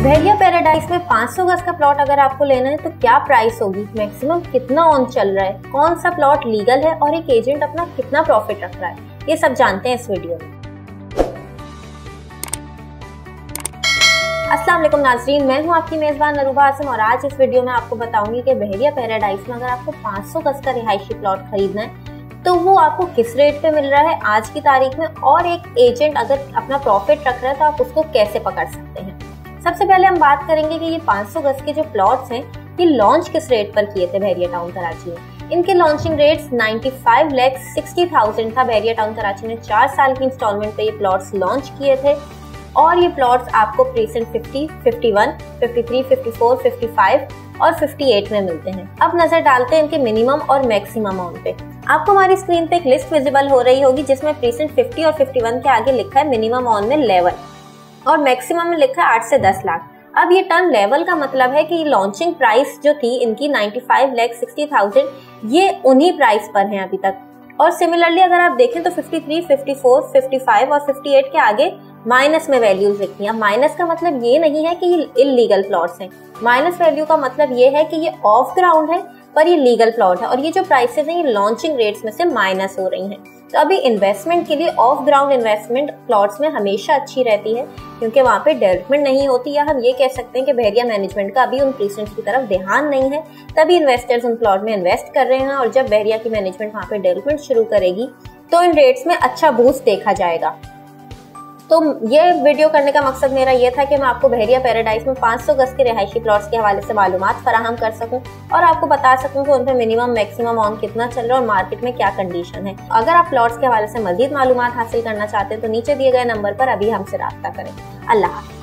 बहरिया paradise में 500 गज का प्लॉट अगर आपको लेना है तो क्या प्राइस होगी, मैक्सिमम कितना ऑन चल रहा है, कौन सा प्लॉट लीगल है और एक एजेंट अपना कितना प्रॉफिट रख रहा है, ये सब जानते हैं इस वीडियो में। अस्सलाम वालेकुम नाज़रीन, मैं हूं आपकी मेजबान अरूबा आसिम और आज इस वीडियो में आपको बताऊंगी कि बहरिया पैराडाइज में अगर आपको 500 गज का रिहायशी प्लॉट खरीदना है तो वो आपको किस रेट पे मिल रहा है आज की तारीख में, और एक एजेंट अगर अपना प्रॉफिट रख रहा है तो आप उसको कैसे पकड़ सकते हैं। सबसे पहले हम बात करेंगे कि ये 500 गज के जो प्लॉट्स हैं ये लॉन्च किस रेट पर किए थे बहरिया टाउन कराची में। इनके लॉन्चिंग रेट्स 95,60,000 था। बहरिया टाउन कराची ने 4 साल की इंस्टॉलमेंट पे ये प्लॉट्स लॉन्च किए थे और ये प्लॉट्स आपको प्रीसेंट 50, 51, 53, 54, 55 और 58 में मिलते हैं। अब नजर डालते हैं इनके मिनिमम और मैक्सिमम ऑन पे। आपको हमारी स्क्रीन पे एक लिस्ट विजिबल हो रही होगी जिसमें प्रीसेंट 50 और 51 के आगे लिखा है मिनिमम ऑन में 11 और मैक्सिमम में लिखा है 8 से 10 लाख। अब ये टर्म लेवल का मतलब है कि लॉन्चिंग प्राइस जो थी इनकी 95,60,000 ये उन्हीं प्राइस पर है अभी तक। और सिमिलरली अगर आप देखें तो 53, 54, 55 और 58 के आगे माइनस में वैल्यूज लिखी हैं। माइनस का मतलब ये नहीं है कि ये इलीगल प्लॉट्स हैं, माइनस वैल्यू का मतलब ये है कि ये ऑफ ग्राउंड है पर ये लीगल प्लॉट है और ये जो प्राइसेस हैं ये लॉन्चिंग रेट्स में से माइनस हो रही हैं। तो अभी इन्वेस्टमेंट के लिए ऑफ ग्राउंड इन्वेस्टमेंट प्लॉट्स में हमेशा अच्छी रहती है क्योंकि वहाँ पे डेवलपमेंट नहीं होती, या हम ये कह सकते हैं कि बहरिया मैनेजमेंट का अभी उन प्रीसेंट्स की तरफ ध्यान नहीं है, तभी इन्वेस्टर्स उन प्लॉट में इन्वेस्ट कर रहे हैं। और जब बहरिया की मैनेजमेंट वहाँ पे डेवलपमेंट शुरू करेगी तो इन रेट्स में अच्छा बूस्ट देखा जाएगा। तो ये वीडियो करने का मकसद मेरा ये था कि मैं आपको बहरिया पैराडाइज में 500 गज के रिहायशी प्लॉट्स के हवाले से मालूमात फराहम कर सकूं और आपको बता सकूं कि उन पे मिनिमम मैक्सिमम ऑन कितना चल रहा है और मार्केट में क्या कंडीशन है। अगर आप प्लॉट्स के हवाले से मजीद मालूमात हासिल करना चाहते हैं तो नीचे दिए गए नंबर पर अभी हमसे राब्ता करें। अल्लाह हाफ़िज़।